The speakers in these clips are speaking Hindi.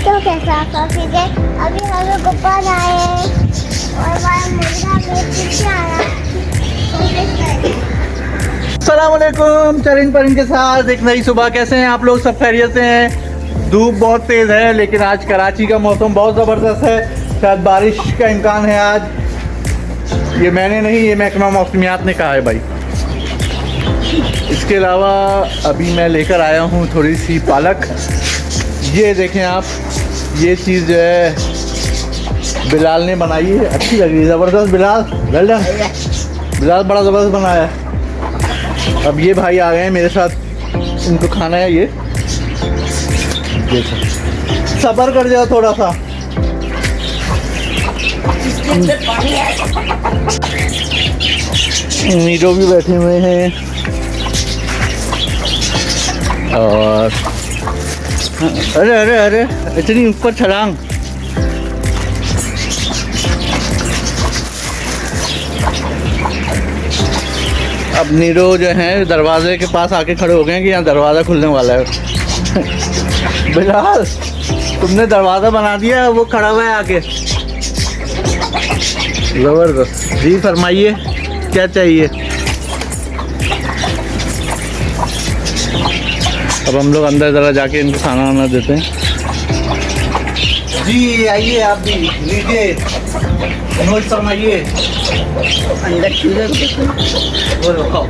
तो कैसा आपका फिर अभी हमें गोपाल आए और हमारा मुर्गा पीछे आया। अस्सलामुअलैकुम, चरिन परिन के साथ एक नई सुबह। कैसे हैं आप लोग? सब खैरियत से हैं? धूप बहुत तेज़ है लेकिन आज कराची का मौसम बहुत ज़बरदस्त है। शायद बारिश का इम्कान है आज। ये मैंने नहीं, ये महकमा मौसमियात ने कहा है भाई। इसके अलावा अभी मैं लेकर आया हूँ थोड़ी सी पालक। ये देखें आप, ये चीज़ जो है बिलाल ने बनाई है, अच्छी लग रही है, ज़बरदस्त। Bilal well done. बिलाल बड़ा ज़बरदस्त बनाया है। अब ये भाई आ गए हैं मेरे साथ, इनको खाना है। ये देखो, सब्र कर जाओ थोड़ा सा। नीरो भी बैठे हुए हैं और अरे अरे अरे इतनी ऊपर छलांग। अब नीरो जो है दरवाजे के पास आके खड़े हो गए हैं कि यहाँ दरवाज़ा खुलने वाला है। बिलाल, तुमने दरवाज़ा बना दिया, वो खड़ा हुआ है आके। ज़बरदस्त। जी फरमाइए, क्या चाहिए? अब हम लोग अंदर ज़रा जाके इनको खाना वाना देते हैं। जी आइए, आप भी लीजिए, नोट फरमाइए। अंदर बोलो खाओ।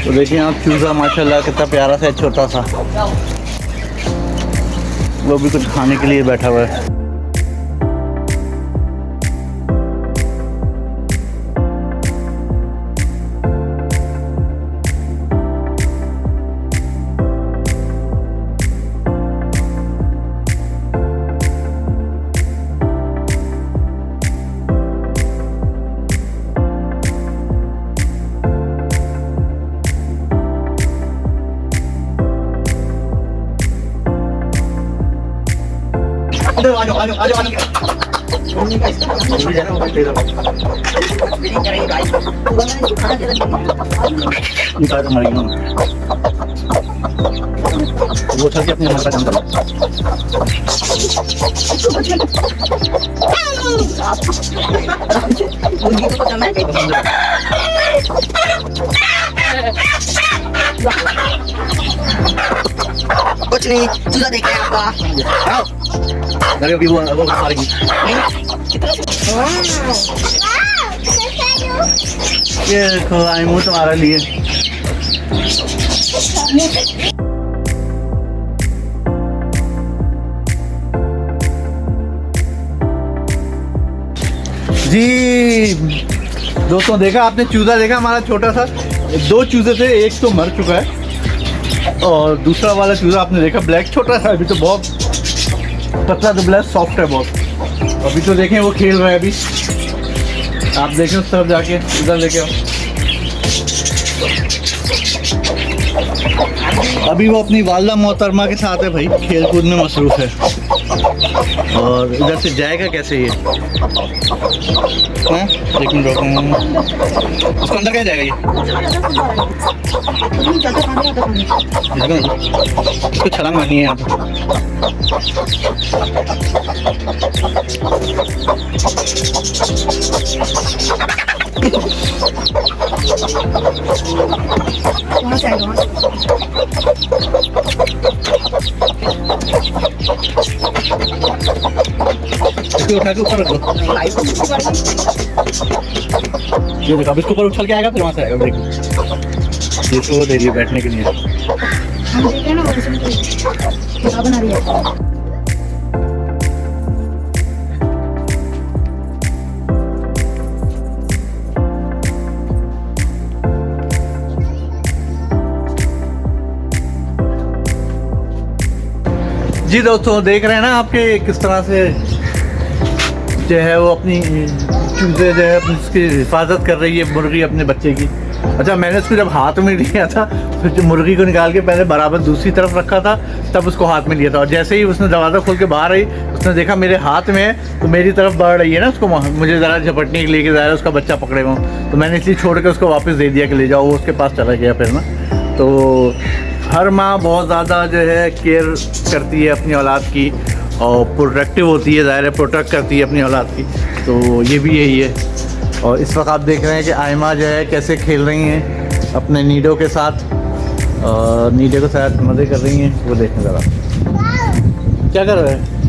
तो देखिए आप, चूज़ा माशाल्लाह कितना प्यारा सा है, छोटा सा। वो भी कुछ खाने के लिए बैठा हुआ है। वो चल के अपने घर का काम करो। कुछ नहीं, चूजा देख रहे हैं आपका। अरे अभी वो मारेगी। ये देखो आई हूँ तुम्हारे लिए। जी दोस्तों, देखा आपने चूजा देखा हमारा छोटा सा? दो चूजे थे, एक तो मर चुका है और दूसरा वाला चूजा आपने देखा ब्लैक, छोटा सा। अभी तो बहुत पतला तो ब्लैक सॉफ्ट है बहुत। अभी तो देखें वो खेल रहा है। अभी आप देखें उस तरफ जाके, इधर लेके आओ। अभी वो अपनी वालदा मोहतरमा के साथ है भाई, खेल कूद में मसरूफ है। और इधर से जाएगा कैसे ये? हैं? एक मिनट रुको, उसको अंदर क्या जाएगा ये? इसको छलांग मारनी है यहाँ इसको उठा के ऊपर रख दो। ये देखो, अब इसके ऊपर उछल के आएगा फिर वहाँ से आएगा। देखिए इसको दे दिए बैठने के लिए। हम देख रहे हैं ना, वो क्या बना रही है। जी दोस्तों, देख रहे हैं ना आपके किस तरह से जो है वो अपनी चूजे जो है उसकी हिफाजत कर रही है मुर्गी अपने बच्चे की। अच्छा, मैंने उसको जब हाथ में लिया था तो जो मुर्गी को निकाल के पहले बराबर दूसरी तरफ रखा था, तब उसको हाथ में लिया था, और जैसे ही उसने दरवाज़ा खोल के बाहर आई, उसने देखा मेरे हाथ में है तो मेरी तरफ बढ़ रही है ना, उसको मुझे ज़रा झपटने के लिए कि ज़रा उसका बच्चा पकड़े हुआ, तो मैंने इसलिए छोड़ के उसको वापस दे दिया कि ले जाओ, वो उसके पास चला गया फिर ना। तो हर माँ बहुत ज़्यादा जो है केयर करती है अपनी औलाद की, और प्रोटेक्टिव होती है, ज़ाहिर है प्रोटेक्ट करती है अपनी औलाद की, तो ये भी यही है। और इस वक्त आप देख रहे हैं कि आयमा जो है कैसे खेल रही हैं अपने नीडो के साथ, और नीडो के साथ मज़े कर रही हैं, वो देखें ज़रा क्या कर रहे हैं।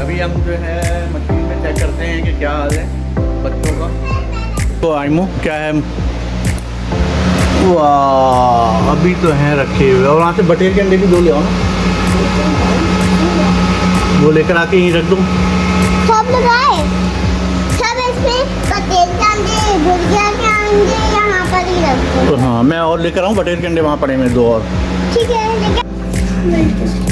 अभी हम जो है मशीन में चेक करते हैं कि क्या हाल है बच्चों का। तो आइमो क्या है, वाह अभी तो हैं रखे हुए, और वहाँ से बटेर के अंडे भी दो ले आओ ना, वो लेकर आके यहीं रख दो। सब लगाए, सब इसमें बटेर के अंडे, भुजिया के अंडे यहाँ पर ही रख दो। तो हाँ, मैं और लेकर आऊँ, बटेर के अंडे वहाँ पड़े हैं दो और। ठीक है, लेकिन